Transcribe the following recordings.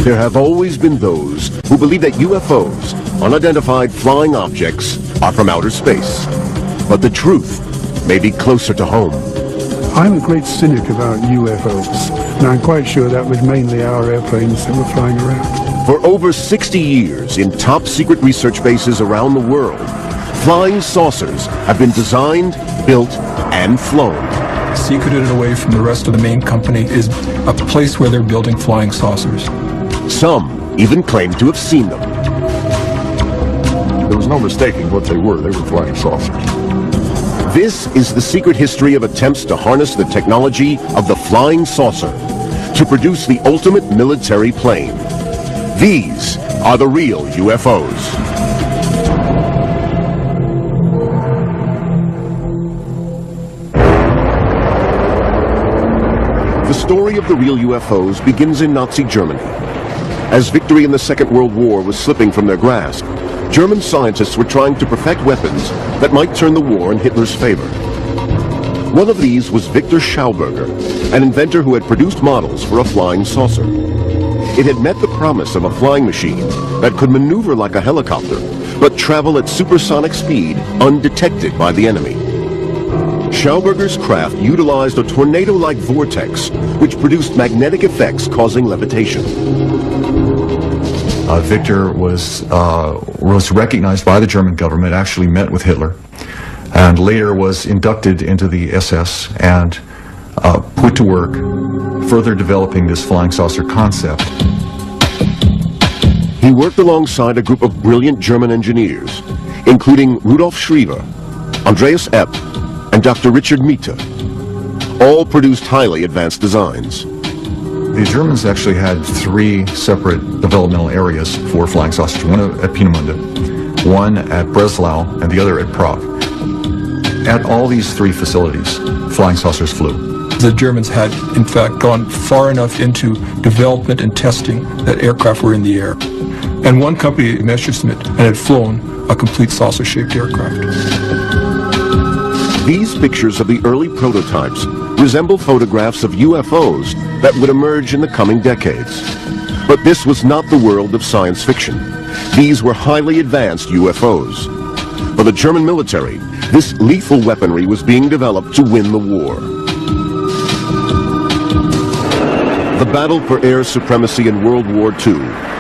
There have always been those who believe that UFOs, unidentified flying objects, are from outer space. But the truth may be closer to home. I'm a great cynic about UFOs, and I'm quite sure that was mainly our airplanes that were flying around. For over 60 years, in top-secret research bases around the world, flying saucers have been designed, built, and flown. Secreted away from the rest of the main company is a place where they're building flying saucers. Some even claim to have seen them. There was no mistaking what they were. They were flying saucers. This is the secret history of attempts to harness the technology of the flying saucer to produce the ultimate military plane. These are the real UFOs. The story of the real UFOs begins in Nazi Germany. As victory in the Second World War was slipping from their grasp, German scientists were trying to perfect weapons that might turn the war in Hitler's favor. One of these was Victor Schauberger, an inventor who had produced models for a flying saucer. It had met the promise of a flying machine that could maneuver like a helicopter, but travel at supersonic speed undetected by the enemy. Schauberger's craft utilized a tornado-like vortex, which produced magnetic effects causing levitation. Victor was recognized by the German government, actually met with Hitler, and later was inducted into the SS and put to work further developing this flying saucer concept. He worked alongside a group of brilliant German engineers, including Rudolf Schriever, Andreas Epp, and Dr. Richard Miete. All produced highly advanced designs. The Germans actually had three separate developmental areas for flying saucers. One at Peenemünde, one at Breslau, and the other at Prague. At all these three facilities, flying saucers flew. The Germans had, in fact, gone far enough into development and testing that aircraft were in the air. And one company, Messerschmitt, had flown a complete saucer-shaped aircraft. These pictures of the early prototypes resemble photographs of UFOs that would emerge in the coming decades. But this was not the world of science fiction. These were highly advanced UFOs. For the German military, this lethal weaponry was being developed to win the war. The battle for air supremacy in World War II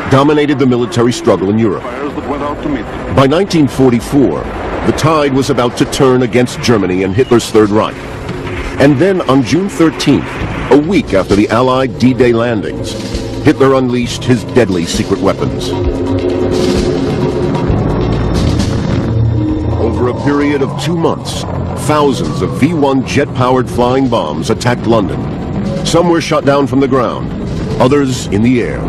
dominated the military struggle in Europe. By 1944, the tide was about to turn against Germany and Hitler's Third Reich. And then on June 13th, a week after the Allied D-Day landings, Hitler unleashed his deadly secret weapons. Over a period of 2 months, thousands of V-1 jet-powered flying bombs attacked London. Some were shot down from the ground, others in the air.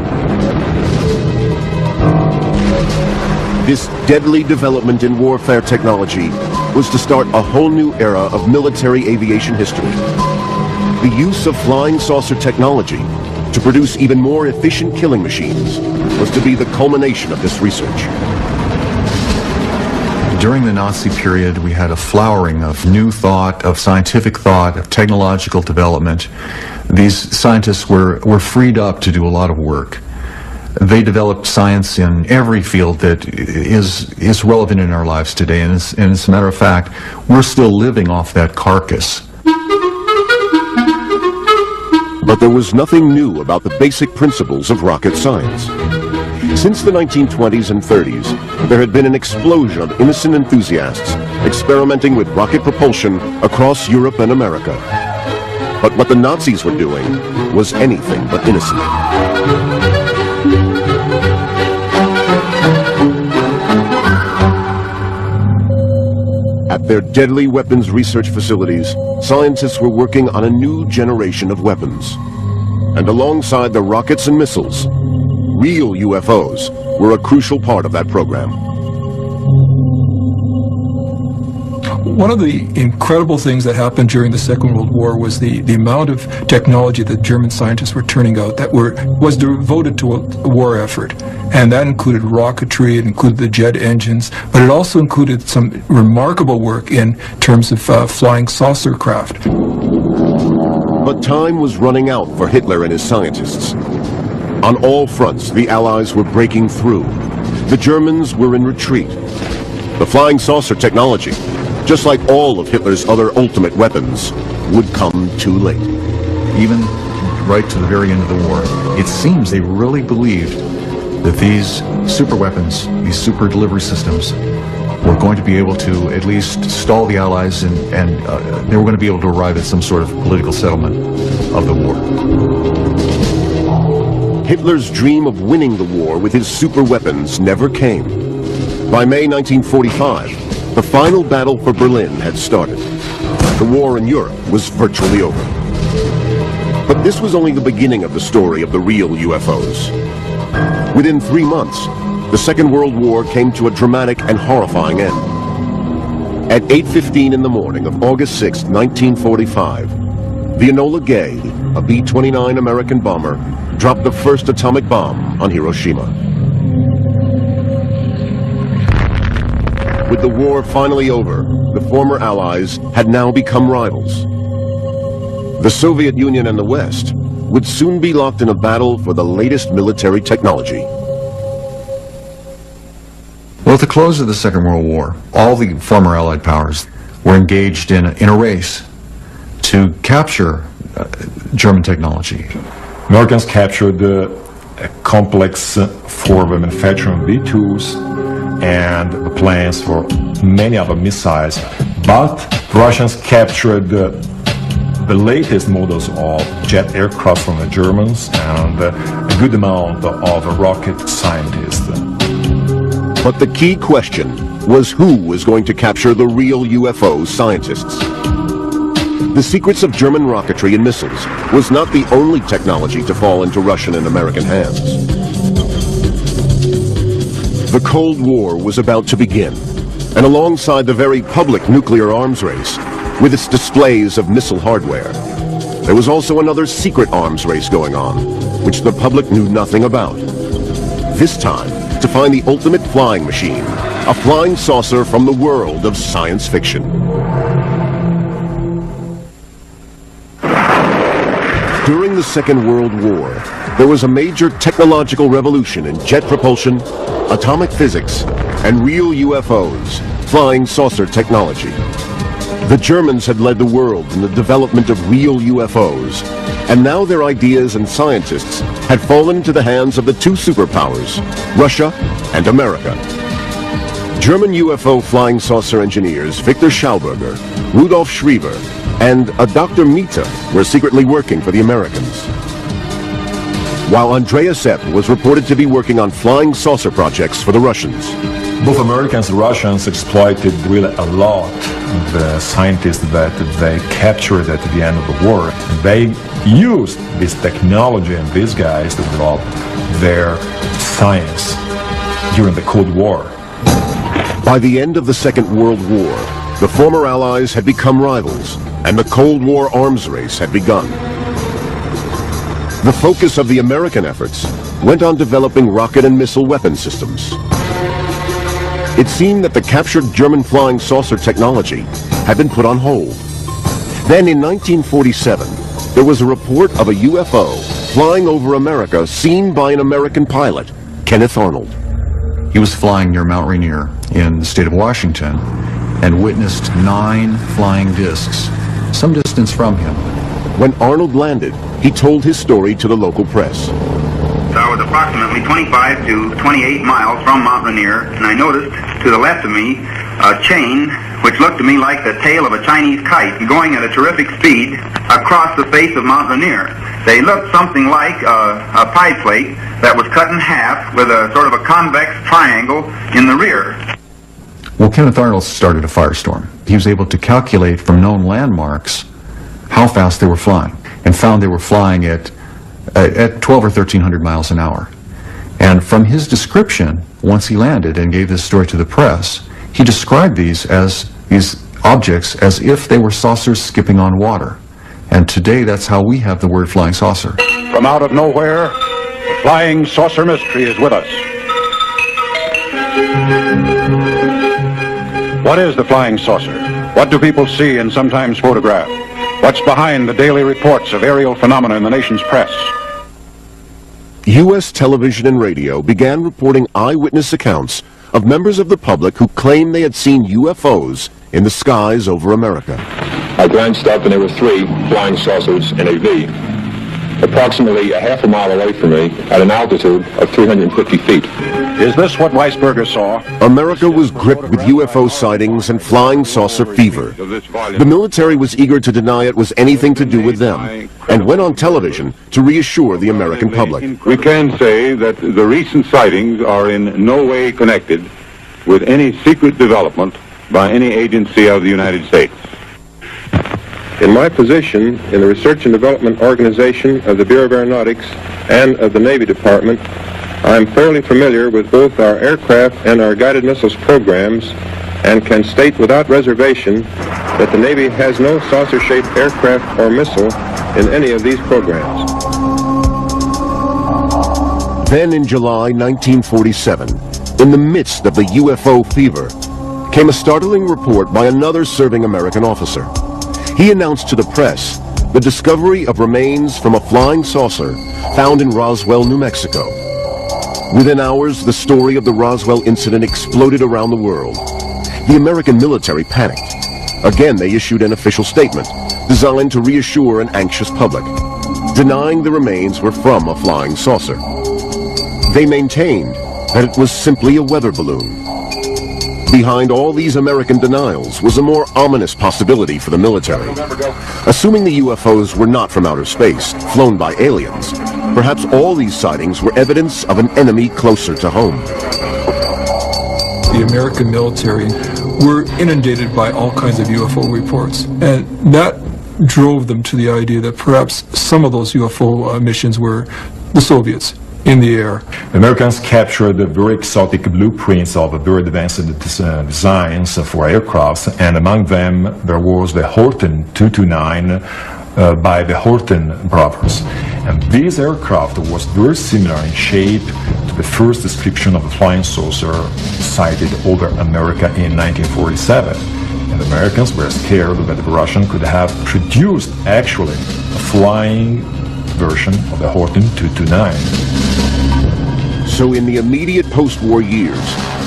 This deadly development in warfare technology was to start a whole new era of military aviation history. The use of flying saucer technology to produce even more efficient killing machines was to be the culmination of this research. During the Nazi period, we had a flowering of new thought, of scientific thought, of technological development. These scientists were freed up to do a lot of work. They developed science in every field that is relevant in our lives today, and as a matter of fact, we're still living off that carcass. But there was nothing new about the basic principles of rocket science. Since the 1920s and 30s, there had been an explosion of innocent enthusiasts experimenting with rocket propulsion across Europe and America. But what the Nazis were doing was anything but innocent. At their deadly weapons research facilities, scientists were working on a new generation of weapons. And alongside the rockets and missiles, real UFOs were a crucial part of that program. One of the incredible things that happened during the Second World War was the amount of technology that German scientists were turning out that was devoted to a war effort. And that included rocketry, it included the jet engines, but it also included some remarkable work in terms of flying saucer craft. But time was running out for Hitler and his scientists. On all fronts, the Allies were breaking through. The Germans were in retreat. The flying saucer technology, just like all of Hitler's other ultimate weapons, would come too late. Even right to the very end of the war, it seems they really believed that these super weapons, these super delivery systems, were going to be able to at least stall the Allies and they were going to be able to arrive at some sort of political settlement of the war. Hitler's dream of winning the war with his super weapons never came. By May 1945, the final battle for Berlin had started. The war in Europe was virtually over. But this was only the beginning of the story of the real UFOs. Within 3 months, the Second World War came to a dramatic and horrifying end. At 8:15 in the morning of August 6, 1945, the Enola Gay, a B-29 American bomber, dropped the first atomic bomb on Hiroshima. With the war finally over, the former Allies had now become rivals. The Soviet Union and the West would soon be locked in a battle for the latest military technology. Well, at the close of the Second World War, all the former Allied powers were engaged in a race to capture German technology. Americans captured a complex for the manufacturing of B-2s and the plans for many other missiles, but Russians captured the latest models of jet aircraft from the Germans and a good amount of rocket scientists. But the key question was who was going to capture the real UFO scientists. The secrets of German rocketry and missiles was not the only technology to fall into Russian and American hands. The Cold War was about to begin, and alongside the very public nuclear arms race, with its displays of missile hardware, there was also another secret arms race going on, which the public knew nothing about. This time, to find the ultimate flying machine, a flying saucer from the world of science fiction. During the Second World War, there was a major technological revolution in jet propulsion, atomic physics, and real UFOs, flying saucer technology. The Germans had led the world in the development of real UFOs, and now their ideas and scientists had fallen into the hands of the two superpowers, Russia and America. German UFO flying saucer engineers Victor Schauberger, Rudolf Schriever, and a Dr. Mita were secretly working for the Americans. While Andreas Epp was reported to be working on flying saucer projects for the Russians. Both Americans and Russians exploited really a lot the scientists that they captured at the end of the war. They used this technology and these guys to develop their science during the Cold War. By the end of the Second World War, the former Allies had become rivals, and the Cold War arms race had begun. The focus of the American efforts went on developing rocket and missile weapon systems. It seemed that the captured German flying saucer technology had been put on hold. Then in 1947, there was a report of a UFO flying over America seen by an American pilot, Kenneth Arnold. He was flying near Mount Rainier in the state of Washington and witnessed 9 flying discs some distance from him. When Arnold landed, he told his story to the local press. I was approximately 25 to 28 miles from Mount Rainier, and I noticed to the left of me a chain which looked to me like the tail of a Chinese kite going at a terrific speed across the face of Mount Rainier. They looked something like a pie plate that was cut in half with a sort of a convex triangle in the rear. Well, Kenneth Arnold started a firestorm. He was able to calculate from known landmarks how fast they were flying, and found they were flying at 12 or 1,300 miles an hour. And from his description, once he landed and gave this story to the press, he described these objects as if they were saucers skipping on water. And today, that's how we have the word flying saucer. From out of nowhere, the flying saucer mystery is with us. What is the flying saucer? What do people see and sometimes photograph? What's behind the daily reports of aerial phenomena in the nation's press? U.S. television and radio began reporting eyewitness accounts of members of the public who claimed they had seen UFOs in the skies over America. I glanced up and there were 3 flying saucers in a V, approximately a half a mile away from me at an altitude of 350 feet. Is this what Weisberger saw? America was gripped with UFO sightings and flying saucer fever. The military was eager to deny it was anything to do with them, and went on television to reassure the American public. We can say that the recent sightings are in no way connected with any secret development by any agency of the United States. In my position in the Research and Development Organization of the Bureau of Aeronautics and of the Navy Department, I am fairly familiar with both our aircraft and our guided missiles programs and can state without reservation that the Navy has no saucer-shaped aircraft or missile in any of these programs. Then in July 1947, in the midst of the UFO fever, came a startling report by another serving American officer. He announced to the press the discovery of remains from a flying saucer found in Roswell, New Mexico. Within hours, the story of the Roswell incident exploded around the world. The American military panicked. Again, they issued an official statement designed to reassure an anxious public, denying the remains were from a flying saucer. They maintained that it was simply a weather balloon. Behind all these American denials was a more ominous possibility for the military. Assuming the UFOs were not from outer space, flown by aliens, perhaps all these sightings were evidence of an enemy closer to home. The American military were inundated by all kinds of UFO reports, and that drove them to the idea that perhaps some of those UFO missions were the Soviets in the air. The Americans captured the very exotic blueprints of very advanced designs for aircrafts, and among them there was the Horten 229 by the Horten brothers. And this aircraft was very similar in shape to the first description of a flying saucer sighted over America in 1947. And the Americans were scared that the Russians could have produced actually a flying version of the Horten 229. So in the immediate post-war years,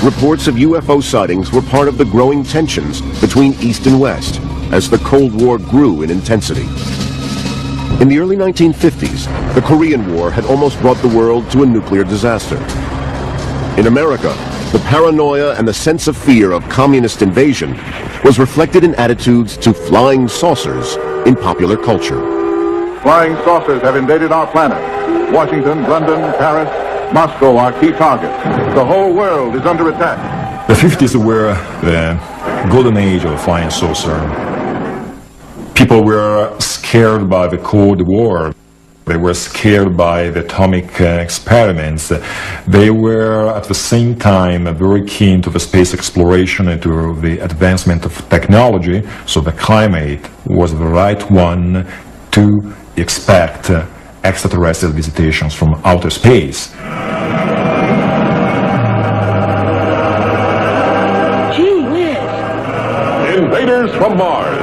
reports of UFO sightings were part of the growing tensions between East and West as the Cold War grew in intensity. In the early 1950s, the Korean War had almost brought the world to a nuclear disaster. In America, the paranoia and the sense of fear of communist invasion was reflected in attitudes to flying saucers in popular culture. Flying saucers have invaded our planet. Washington, London, Paris, Moscow are key targets. The whole world is under attack. The 50s were the golden age of the flying saucer. People were scared by the Cold War. They were scared by the atomic experiments. They were at the same time very keen to the space exploration and to the advancement of technology, so the climate was the right one to expect extraterrestrial visitations from outer space. Gee whiz! Invaders from Mars.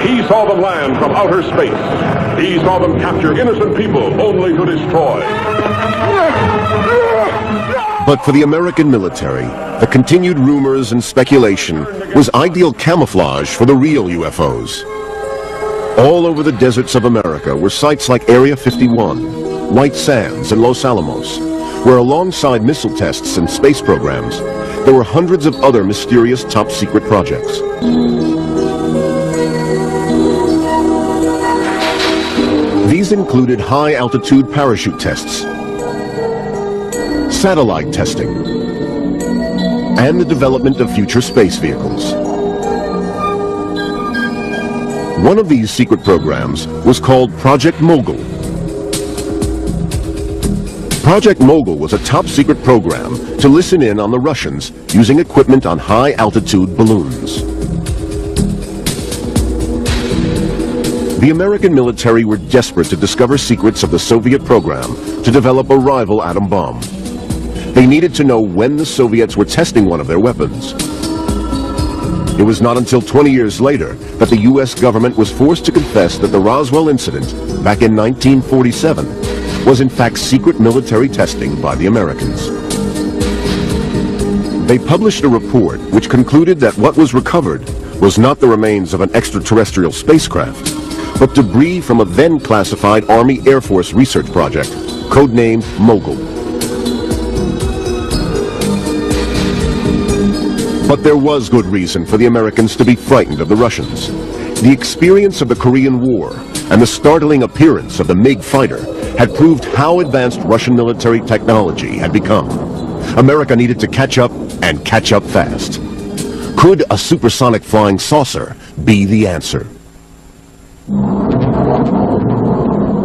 He saw them land from outer space. He saw them capture innocent people only to destroy. But for the American military, the continued rumors and speculation was ideal camouflage for the real UFOs. All over the deserts of America were sites like Area 51, White Sands, and Los Alamos, where alongside missile tests and space programs, there were hundreds of other mysterious top-secret projects. These included high-altitude parachute tests, satellite testing, and the development of future space vehicles. One of these secret programs was called Project Mogul. Project Mogul was a top-secret program to listen in on the Russians using equipment on high-altitude balloons. The American military were desperate to discover secrets of the Soviet program to develop a rival atom bomb. They needed to know when the Soviets were testing one of their weapons. It was not until 20 years later that the U.S. government was forced to confess that the Roswell incident, back in 1947, was in fact secret military testing by the Americans. They published a report which concluded that what was recovered was not the remains of an extraterrestrial spacecraft, but debris from a then classified Army Air Force research project, codenamed Mogul. But there was good reason for the Americans to be frightened of the Russians. The experience of the Korean War and the startling appearance of the MiG fighter had proved how advanced Russian military technology had become. America needed to catch up, and catch up fast. Could a supersonic flying saucer be the answer?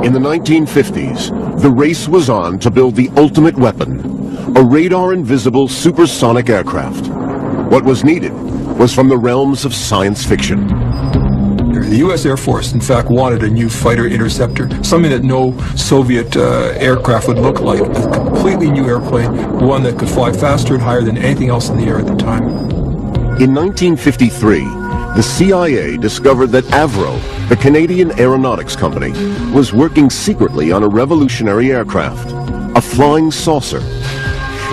In the 1950s, the race was on to build the ultimate weapon, a radar-invisible supersonic aircraft. What was needed was from the realms of science fiction. The U.S. Air Force, in fact, wanted a new fighter interceptor, something that no Soviet aircraft would look like, a completely new airplane, one that could fly faster and higher than anything else in the air at the time. In 1953, the CIA discovered that Avro, the Canadian aeronautics company, was working secretly on a revolutionary aircraft, a flying saucer.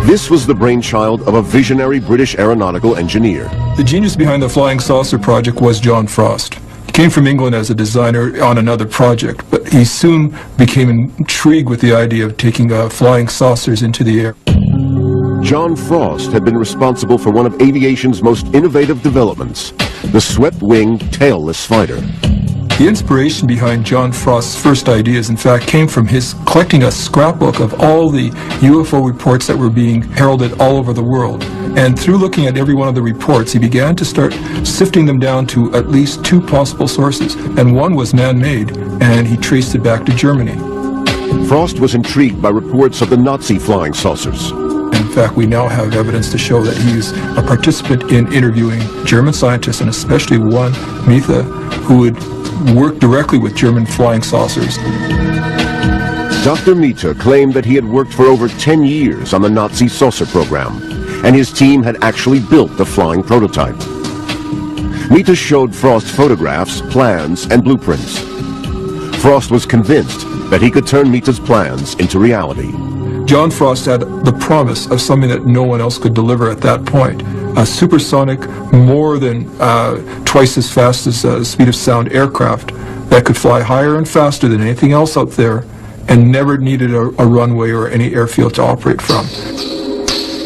This was the brainchild of a visionary British aeronautical engineer. The genius behind the Flying Saucer project was John Frost. He came from England as a designer on another project, but he soon became intrigued with the idea of taking flying saucers into the air. John Frost had been responsible for one of aviation's most innovative developments, the swept-wing tailless fighter. The inspiration behind John Frost's first ideas, in fact, came from his collecting a scrapbook of all the UFO reports that were being heralded all over the world. And through looking at every one of the reports, he began to start sifting them down to at least two possible sources. And one was man-made, and he traced it back to Germany. Frost was intrigued by reports of the Nazi flying saucers. In fact, we now have evidence to show that he's a participant in interviewing German scientists, and especially one, Mitha, who would work directly with German flying saucers. Dr. Mitha claimed that he had worked for over 10 years on the Nazi saucer program, and his team had actually built the flying prototype. Mitha showed Frost photographs, plans, and blueprints. Frost was convinced that he could turn Mitha's plans into reality. John Frost had the promise of something that no one else could deliver at that point. A supersonic, more than twice as fast as the speed of sound aircraft that could fly higher and faster than anything else out there and never needed a runway or any airfield to operate from.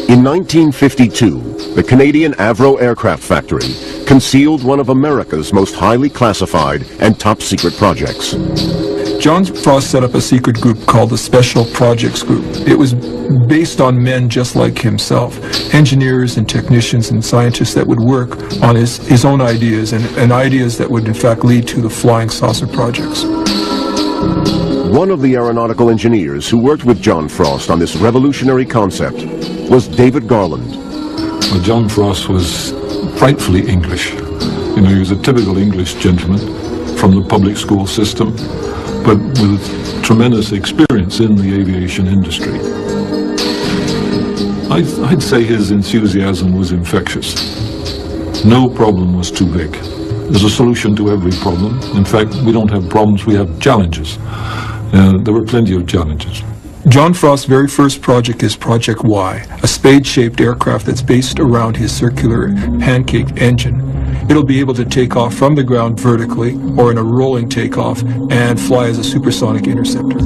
In 1952, the Canadian Avro Aircraft Factory concealed one of America's most highly classified and top-secret projects. John Frost set up a secret group called the Special Projects Group. It was based on men just like himself, engineers and technicians and scientists that would work on his own ideas and ideas that would in fact lead to the flying saucer projects. One of the aeronautical engineers who worked with John Frost on this revolutionary concept was David Garland. Well, John Frost was frightfully English. You know, he was a typical English gentleman from the public school system, but with tremendous experience in the aviation industry. I'd say his enthusiasm was infectious. No problem was too big. There's a solution to every problem. In fact, we don't have problems, we have challenges. There were plenty of challenges. John Frost's very first project is Project Y, a spade-shaped aircraft that's based around his circular pancake engine. It'll be able to take off from the ground vertically or in a rolling takeoff and fly as a supersonic interceptor.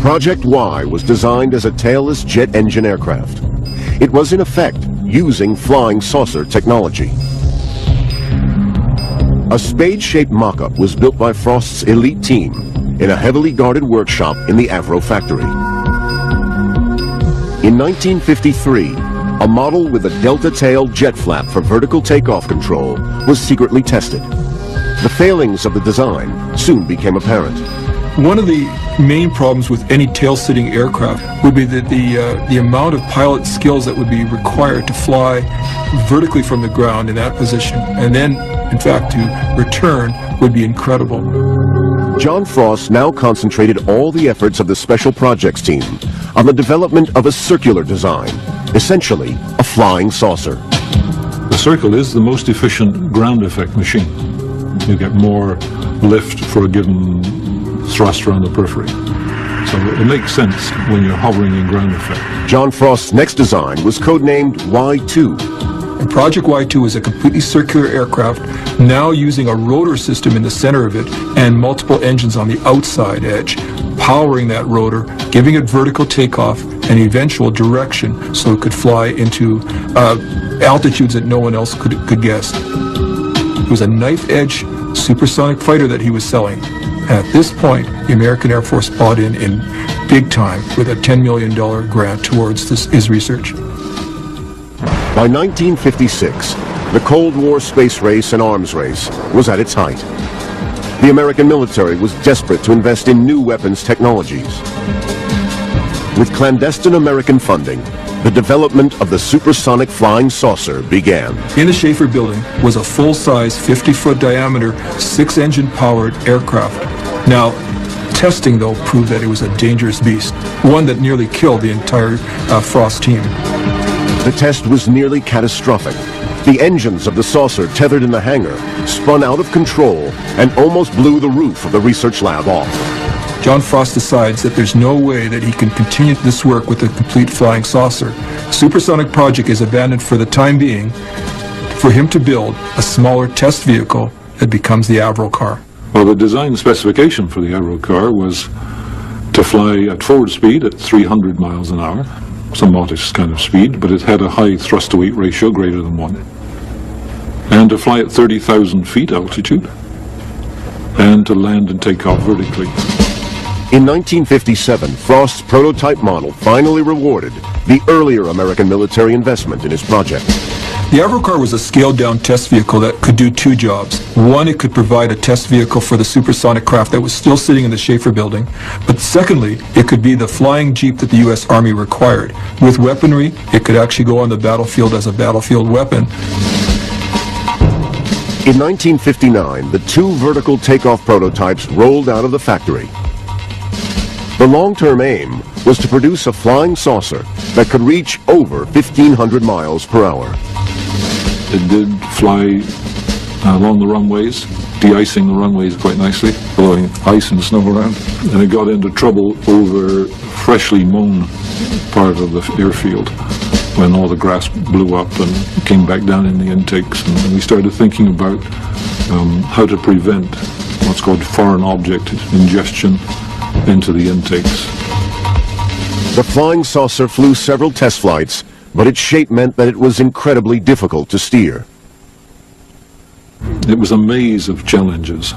Project Y was designed as a tailless jet engine aircraft. It was in effect using flying saucer technology. A spade-shaped mock-up was built by Frost's elite team in a heavily guarded workshop in the Avro factory. In 1953, a model with a delta-tailed jet flap for vertical takeoff control was secretly tested. The failings of the design soon became apparent. One of the main problems with any tail-sitting aircraft would be that the amount of pilot skills that would be required to fly vertically from the ground in that position, and then, in fact, to return would be incredible. John Frost now concentrated all the efforts of the Special Projects team on the development of a circular design, essentially a flying saucer. The circle is the most efficient ground effect machine. You get more lift for a given thrust around the periphery. So it makes sense when you're hovering in ground effect. John Frost's next design was codenamed Y2. And Project Y2 is a completely circular aircraft, now using a rotor system in the center of it and multiple engines on the outside edge, powering that rotor, giving it vertical takeoff and eventual direction so it could fly into altitudes that no one else could guess. It was a knife-edge supersonic fighter that he was selling. At this point, the American Air Force bought in big time with a $10 million grant towards his research. By 1956, the Cold War space race and arms race was at its height. The American military was desperate to invest in new weapons technologies. With clandestine American funding, the development of the supersonic flying saucer began. In the Schaefer building was a full-size, 50-foot diameter, 6-engine powered aircraft. Now, testing, though, proved that it was a dangerous beast, one that nearly killed the entire Frost team. The test was nearly catastrophic. The engines of the saucer tethered in the hangar spun out of control and almost blew the roof of the research lab off. John Frost decides that there's no way that he can continue this work with a complete flying saucer. The supersonic project is abandoned for the time being for him to build a smaller test vehicle that becomes the Avro car. Well, the design specification for the Avro car was to fly at forward speed at 300 miles an hour, some modest kind of speed, but it had a high thrust-to-weight ratio greater than 1, and to fly at 30,000 feet altitude, and to land and take off vertically. In 1957, Frost's prototype model finally rewarded the earlier American military investment in his project. The Avro car was a scaled-down test vehicle that could do two jobs. One, it could provide a test vehicle for the supersonic craft that was still sitting in the Schaefer building. But secondly, it could be the flying jeep that the U.S. Army required. With weaponry, it could actually go on the battlefield as a battlefield weapon. In 1959, the two vertical takeoff prototypes rolled out of the factory. The long-term aim was to produce a flying saucer that could reach over 1,500 miles per hour. It did fly along the runways, de-icing the runways quite nicely, blowing ice and snow around. And it got into trouble over freshly mown part of the airfield when all the grass blew up and came back down in the intakes. And we started thinking about how to prevent what's called foreign object ingestion into the intakes. The flying saucer flew several test flights, but its shape meant that it was incredibly difficult to steer. It was a maze of challenges,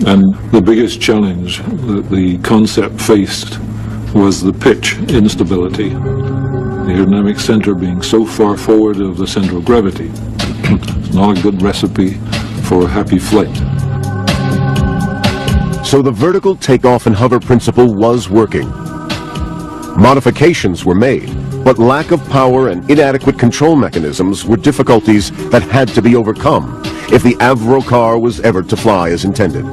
and the biggest challenge that the concept faced was the pitch instability. The aerodynamic center being so far forward of the center of gravity. It's not a good recipe for a happy flight. So the vertical takeoff and hover principle was working. Modifications were made, but lack of power and inadequate control mechanisms were difficulties that had to be overcome if the Avro car was ever to fly as intended.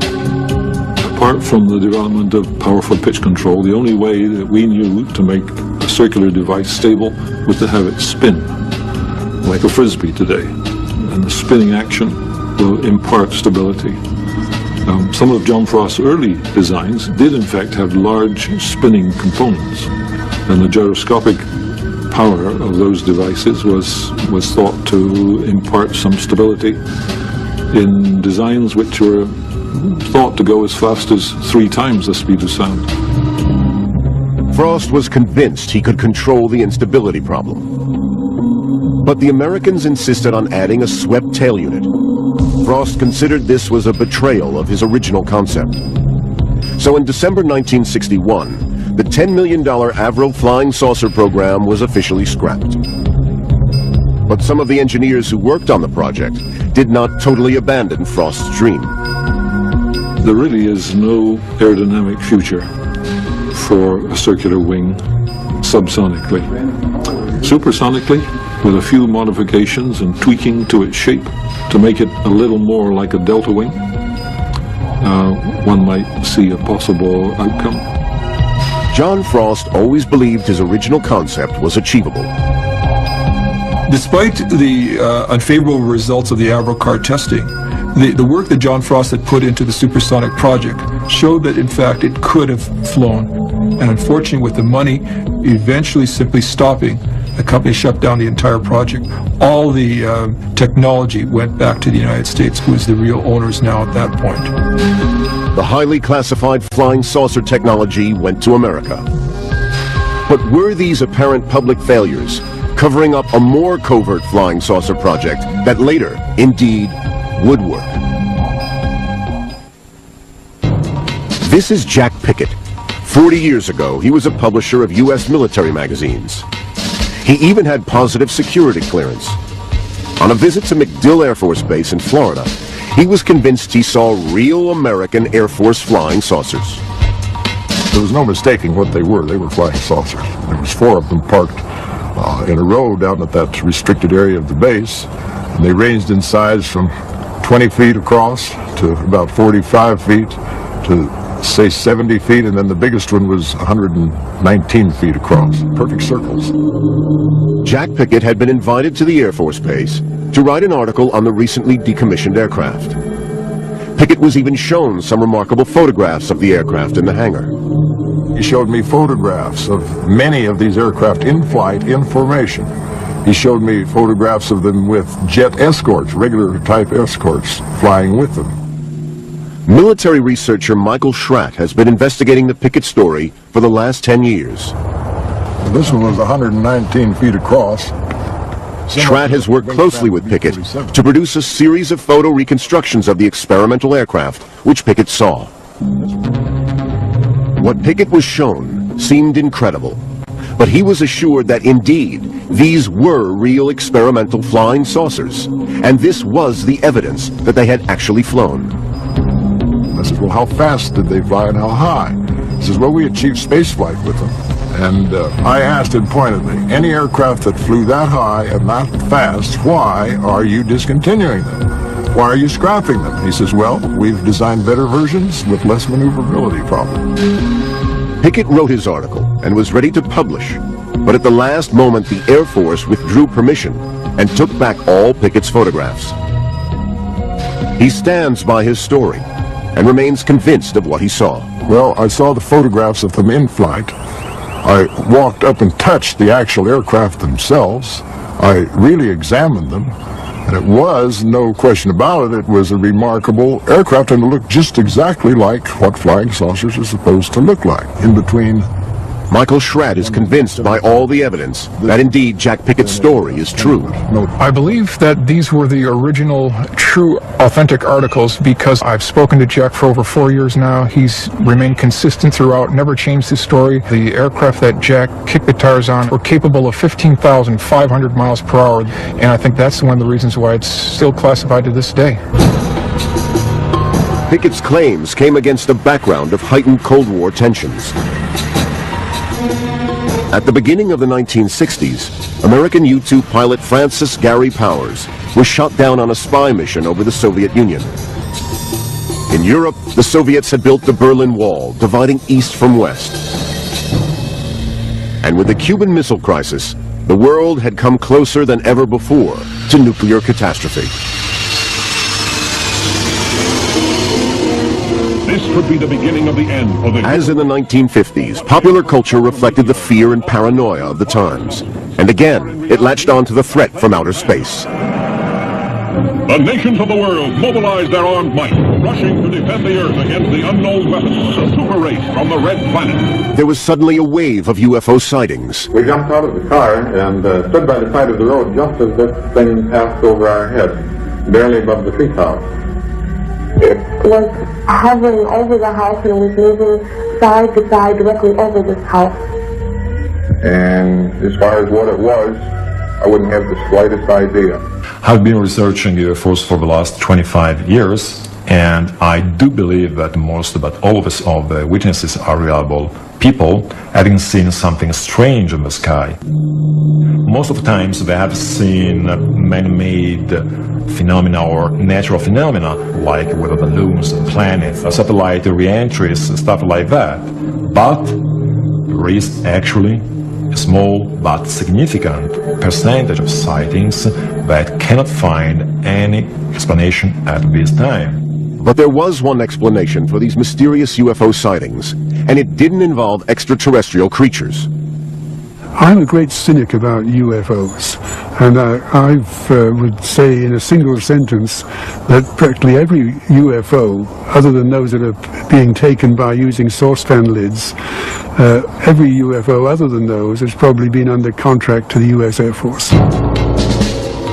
Apart from the development of powerful pitch control, the only way that we knew to make a circular device stable was to have it spin, like a frisbee today. And the spinning action will impart stability. Some of John Frost's early designs did in fact have large spinning components, and the gyroscopic power of those devices was thought to impart some stability in designs which were thought to go as fast as 3 times the speed of sound. Frost was convinced he could control the instability problem. But the Americans insisted on adding a swept tail unit. Frost considered this was a betrayal of his original concept. So in December 1961, the $10 million Avro flying saucer program was officially scrapped. But some of the engineers who worked on the project did not totally abandon Frost's dream. There really is no aerodynamic future for a circular wing subsonically. Supersonically, with a few modifications and tweaking to its shape to make it a little more like a delta wing, one might see a possible outcome. John Frost always believed his original concept was achievable. Despite the unfavorable results of the Avro car testing, the work that John Frost had put into the supersonic project showed that in fact it could have flown. And unfortunately, with the money eventually simply stopping, the company shut down the entire project. All the technology went back to the United States, who is the real owners now at that point. The highly classified flying saucer technology went to America. But were these apparent public failures covering up a more covert flying saucer project that later, indeed, would work? This is Jack Pickett. 40 years ago, he was a publisher of U.S. military magazines. He even had positive security clearance. On a visit to MacDill Air Force Base in Florida, he was convinced he saw real American Air Force flying saucers. There was no mistaking what they were. They were flying saucers. There was 4 of them parked in a row down at that restricted area of the base. And they ranged in size from 20 feet across to about 45 feet to say 70 feet, and then the biggest one was 119 feet across. Perfect circles. Jack Pickett had been invited to the Air Force Base to write an article on the recently decommissioned aircraft. Pickett was even shown some remarkable photographs of the aircraft in the hangar. He showed me photographs of many of these aircraft in flight, in formation. He showed me photographs of them with jet escorts, regular type escorts, flying with them. Military researcher Michael Schratt has been investigating the Pickett story for the last 10 years. This one was 119 feet across. Schratt has worked closely with Pickett to produce a series of photo reconstructions of the experimental aircraft, which Pickett saw. What Pickett was shown seemed incredible, but he was assured that indeed these were real experimental flying saucers, and this was the evidence that they had actually flown. I said, well, how fast did they fly and how high? He says, well, we achieved space flight with them. And I asked him pointedly, any aircraft that flew that high and that fast, why are you discontinuing them? Why are you scrapping them? He says, well, we've designed better versions with less maneuverability problems. Pickett wrote his article and was ready to publish, but at the last moment the Air Force withdrew permission and took back all Pickett's photographs. He stands by his story and remains convinced of what he saw. Well, I saw the photographs of them in flight. I walked up and touched the actual aircraft themselves. I really examined them, and it was, no question about it, it was a remarkable aircraft, and it looked just exactly like what flying saucers are supposed to look like, in between. Michael Schratt is convinced by all the evidence that indeed Jack Pickett's story is true. I believe that these were the original, true, authentic articles because I've spoken to Jack for over 4 years now. He's remained consistent throughout, never changed his story. The aircraft that Jack kicked the tires on were capable of 15,500 miles per hour, and I think that's one of the reasons why it's still classified to this day. Pickett's claims came against a background of heightened Cold War tensions. At the beginning of the 1960s, American U-2 pilot Francis Gary Powers was shot down on a spy mission over the Soviet Union. In Europe, the Soviets had built the Berlin Wall, dividing east from west. And with the Cuban Missile Crisis, the world had come closer than ever before to nuclear catastrophe. This could be the beginning of the end for the... As in the 1950s, popular culture reflected the fear and paranoia of the times. And again, it latched on to the threat from outer space. The nations of the world mobilized their armed might, rushing to defend the Earth against the unknown weapons, a super race from the Red Planet. There was suddenly a wave of UFO sightings. We jumped out of the car and stood by the side of the road just as this thing passed over our heads, barely above the treetops. It was hovering over the house and was moving side to side directly over this house. And as far as what it was, I wouldn't have the slightest idea. I've been researching UFOs for the last 25 years, and I do believe that most, but all of the witnesses are reliable people having seen something strange in the sky. Most of the times they have seen man-made phenomena or natural phenomena, like weather balloons, planets, satellite re-entries, stuff like that. But there is actually a small but significant percentage of sightings that cannot find any explanation at this time. But there was one explanation for these mysterious UFO sightings, and it didn't involve extraterrestrial creatures. I'm a great cynic about UFOs, and I would say in a single sentence that practically every UFO, other than those that are being taken by using saucepan lids, every UFO other than those has probably been under contract to the US Air Force.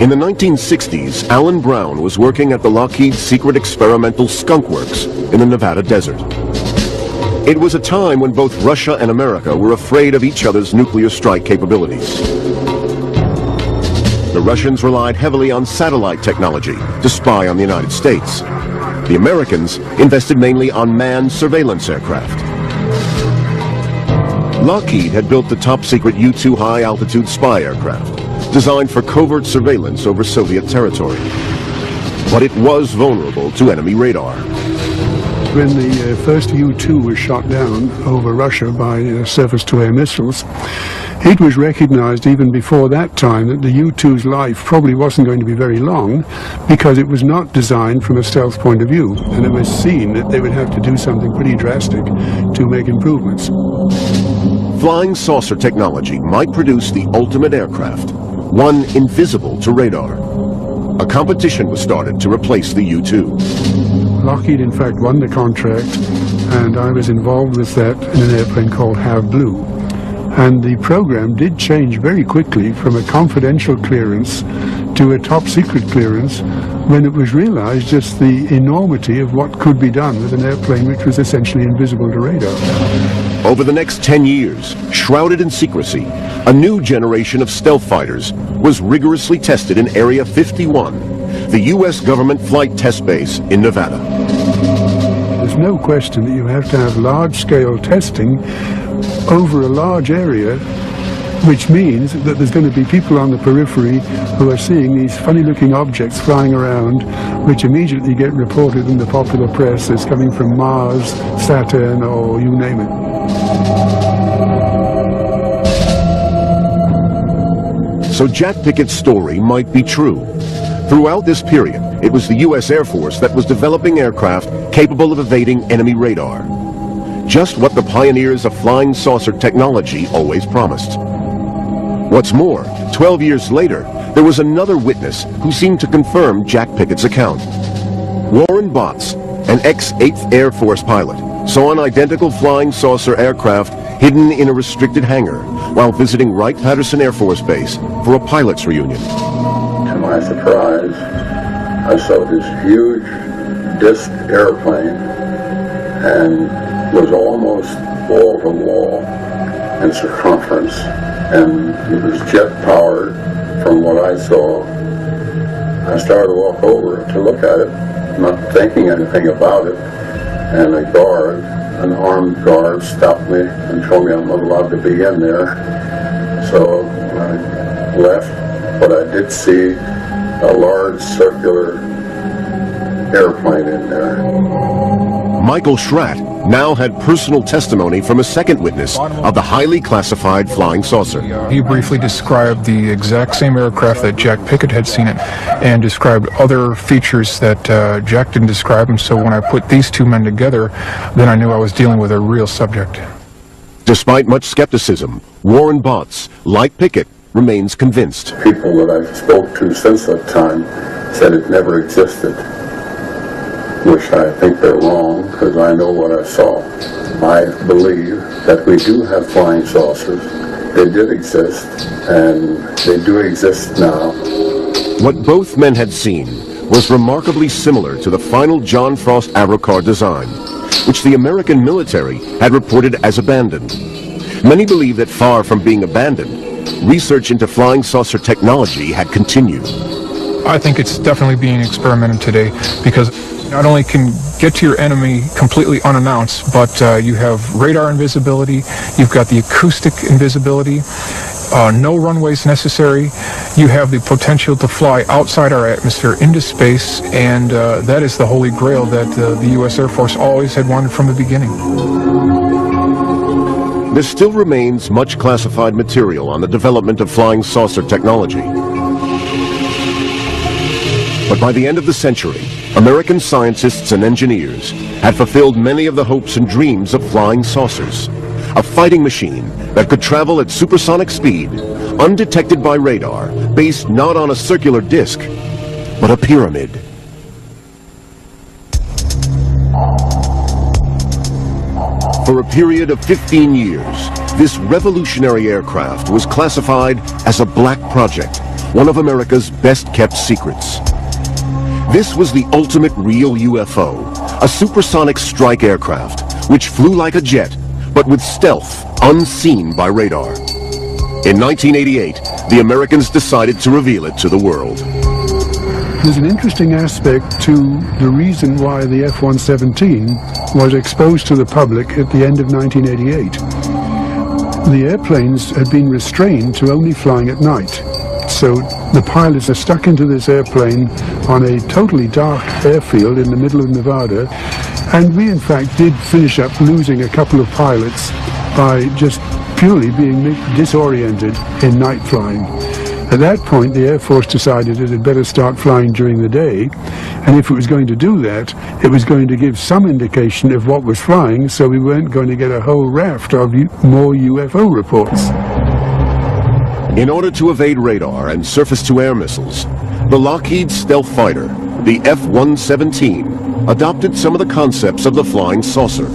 In the 1960s, Alan Brown was working at the Lockheed Secret Experimental Skunk Works in the Nevada desert. It was a time when both Russia and America were afraid of each other's nuclear strike capabilities. The Russians relied heavily on satellite technology to spy on the United States. The Americans invested mainly on manned surveillance aircraft. Lockheed had built the top-secret U-2 high-altitude spy aircraft, designed for covert surveillance over Soviet territory. But it was vulnerable to enemy radar. When the first U-2 was shot down over Russia by surface-to-air missiles, it was recognized even before that time that the U-2's life probably wasn't going to be very long because it was not designed from a stealth point of view, and it was seen that they would have to do something pretty drastic to make improvements. Flying saucer technology might produce the ultimate aircraft, one invisible to radar. A competition was started to replace the U-2. Lockheed, in fact, won the contract, and I was involved with that in an airplane called Have Blue. And the program did change very quickly from a confidential clearance to a top-secret clearance when it was realized just the enormity of what could be done with an airplane which was essentially invisible to radar. Over the next 10 years, shrouded in secrecy, a new generation of stealth fighters was rigorously tested in Area 51, the U.S. government flight test base in Nevada. There's no question that you have to have large-scale testing over a large area, which means that there's going to be people on the periphery who are seeing these funny-looking objects flying around, which immediately get reported in the popular press as coming from Mars, Saturn, or you name it. So Jack Pickett's story might be true. Throughout this period, it was the U.S. Air Force that was developing aircraft capable of evading enemy radar. Just what the pioneers of flying saucer technology always promised. What's more, 12 years later, there was another witness who seemed to confirm Jack Pickett's account. Warren Botts, an ex-8th Air Force pilot, saw an identical flying saucer aircraft hidden in a restricted hangar while visiting Wright-Patterson Air Force Base for a pilot's reunion. To my surprise, I saw this huge disc airplane and was almost wall-to-wall in circumference, and it was jet-powered from what I saw. I started to walk over to look at it, not thinking anything about it, and a guard, an armed guard, stopped me and told me I'm not allowed to be in there. So I left, but I did see a large circular airplane in there. Michael Schratt now had personal testimony from a second witness of the highly classified flying saucer. He briefly described the exact same aircraft that Jack Pickett had seen it, and described other features that Jack didn't describe, and so when I put these two men together, then I knew I was dealing with a real subject. Despite much skepticism, Warren Botts, like Pickett, remains convinced. People that I spoke to since that time said it never existed, which I think they're wrong, because I know what I saw. I believe that we do have flying saucers. They did exist, and they do exist now. What both men had seen was remarkably similar to the final John Frost Aerocar design, which the American military had reported as abandoned. Many believe that far from being abandoned, research into flying saucer technology had continued. I think it's definitely being experimented today, because not only can get to your enemy completely unannounced, but you have radar invisibility, you've got the acoustic invisibility, no runways necessary, you have the potential to fly outside our atmosphere into space, and that is the holy grail that the U.S. Air Force always had wanted from the beginning. There still remains much classified material on the development of flying saucer technology. But by the end of the century, American scientists and engineers had fulfilled many of the hopes and dreams of flying saucers, a fighting machine that could travel at supersonic speed, undetected by radar, based not on a circular disc, but a pyramid. For a period of 15 years, this revolutionary aircraft was classified as a black project, one of America's best-kept secrets. This was the ultimate real UFO, a supersonic strike aircraft, which flew like a jet, but with stealth, unseen by radar. In 1988, the Americans decided to reveal it to the world. There's an interesting aspect to the reason why the F-117 was exposed to the public at the end of 1988. The airplanes had been restrained to only flying at night. So the pilots are stuck into this airplane on a totally dark airfield in the middle of Nevada. And we, in fact, did finish up losing a couple of pilots by just purely being disoriented in night flying. At that point, the Air Force decided it had better start flying during the day, and if it was going to do that, it was going to give some indication of what was flying, so we weren't going to get a whole raft of more UFO reports. In order to evade radar and surface-to-air missiles, the Lockheed stealth fighter, the F-117, adopted some of the concepts of the flying saucer.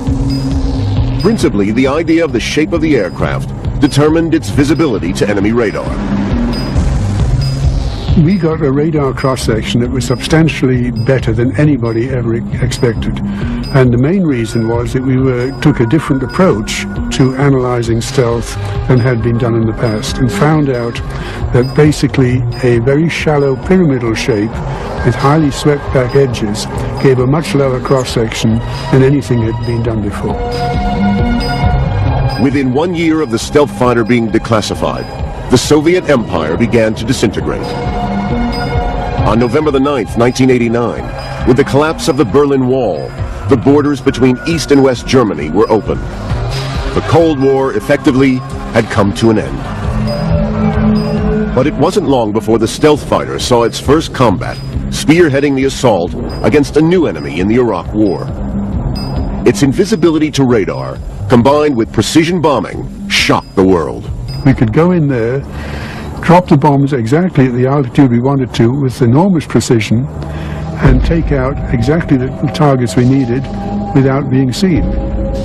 Principally, the idea of the shape of the aircraft determined its visibility to enemy radar. We got a radar cross-section that was substantially better than anybody ever expected. And the main reason was that we took a different approach to analyzing stealth than had been done in the past, and found out that basically a very shallow pyramidal shape with highly swept back edges gave a much lower cross-section than anything had been done before. Within 1 year of the stealth fighter being declassified, the Soviet Empire began to disintegrate. On November the 9th, 1989, with the collapse of the Berlin Wall, the borders between East and West Germany were open. The Cold War effectively had come to an end. But it wasn't long before the stealth fighter saw its first combat, spearheading the assault against a new enemy in the Iraq War. Its invisibility to radar, combined with precision bombing, shocked the world. We could go in there, drop the bombs exactly at the altitude we wanted to with enormous precision, and take out exactly the targets we needed without being seen.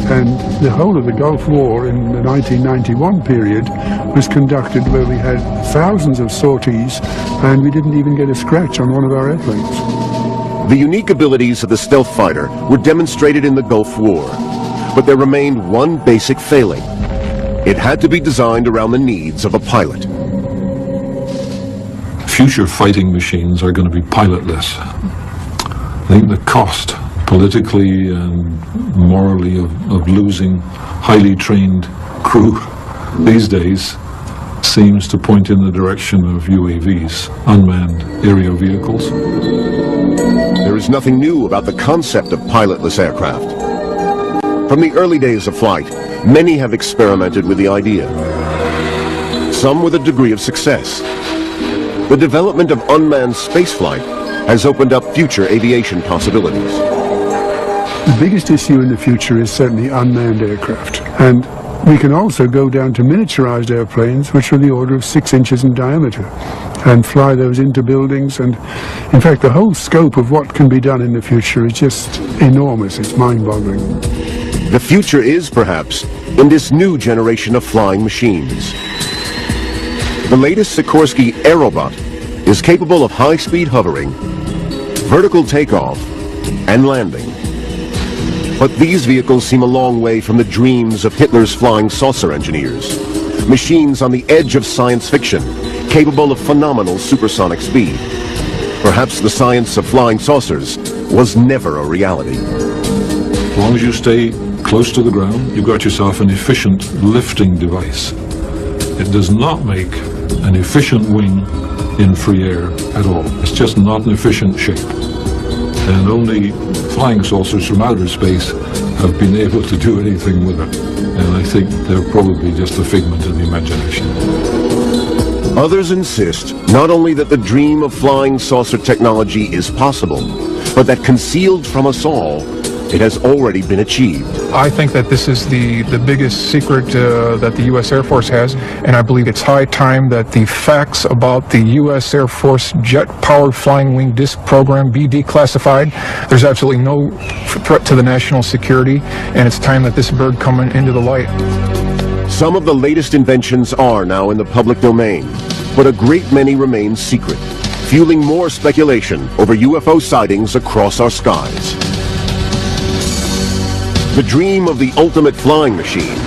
And the whole of the Gulf War in the 1991 period was conducted where we had thousands of sorties and we didn't even get a scratch on one of our airplanes. The unique abilities of the stealth fighter were demonstrated in the Gulf War, but there remained one basic failing. It had to be designed around the needs of a pilot. Future fighting machines are going to be pilotless. I think the cost, politically and morally, of losing highly trained crew these days seems to point in the direction of UAVs, unmanned aerial vehicles. There is nothing new about the concept of pilotless aircraft. From the early days of flight, many have experimented with the idea. Some with a degree of success. The development of unmanned spaceflight has opened up future aviation possibilities. The biggest issue in the future is certainly unmanned aircraft. And we can also go down to miniaturized airplanes, which are the order of 6 inches in diameter, and fly those into buildings. And in fact, the whole scope of what can be done in the future is just enormous. It's mind-boggling. The future is, perhaps, in this new generation of flying machines. The latest Sikorsky Aerobot is capable of high-speed hovering, vertical takeoff, and landing. But these vehicles seem a long way from the dreams of Hitler's flying saucer engineers. Machines on the edge of science fiction, capable of phenomenal supersonic speed. Perhaps the science of flying saucers was never a reality. As long as you stay close to the ground, you've got yourself an efficient lifting device. It does not make an efficient wing in free air at all. It's just not an efficient shape. And only flying saucers from outer space have been able to do anything with it. And I think they're probably just a figment of the imagination. Others insist not only that the dream of flying saucer technology is possible, but that concealed from us all, it has already been achieved. I think that this is the biggest secret that the U.S. Air Force has, and I believe it's high time that the facts about the U.S. Air Force jet-powered flying wing disc program be declassified. There's absolutely no threat to the national security, and it's time that this bird come into the light. Some of the latest inventions are now in the public domain, but a great many remain secret, fueling more speculation over UFO sightings across our skies. The dream of the ultimate flying machine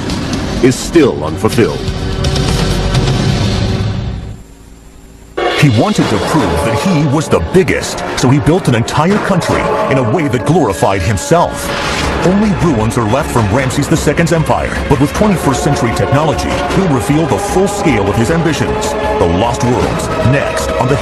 is still unfulfilled. He wanted to prove that he was the biggest, so he built an entire country in a way that glorified himself. Only ruins are left from Ramses II's empire, but with 21st century technology, he'll reveal the full scale of his ambitions. The Lost Worlds, next on the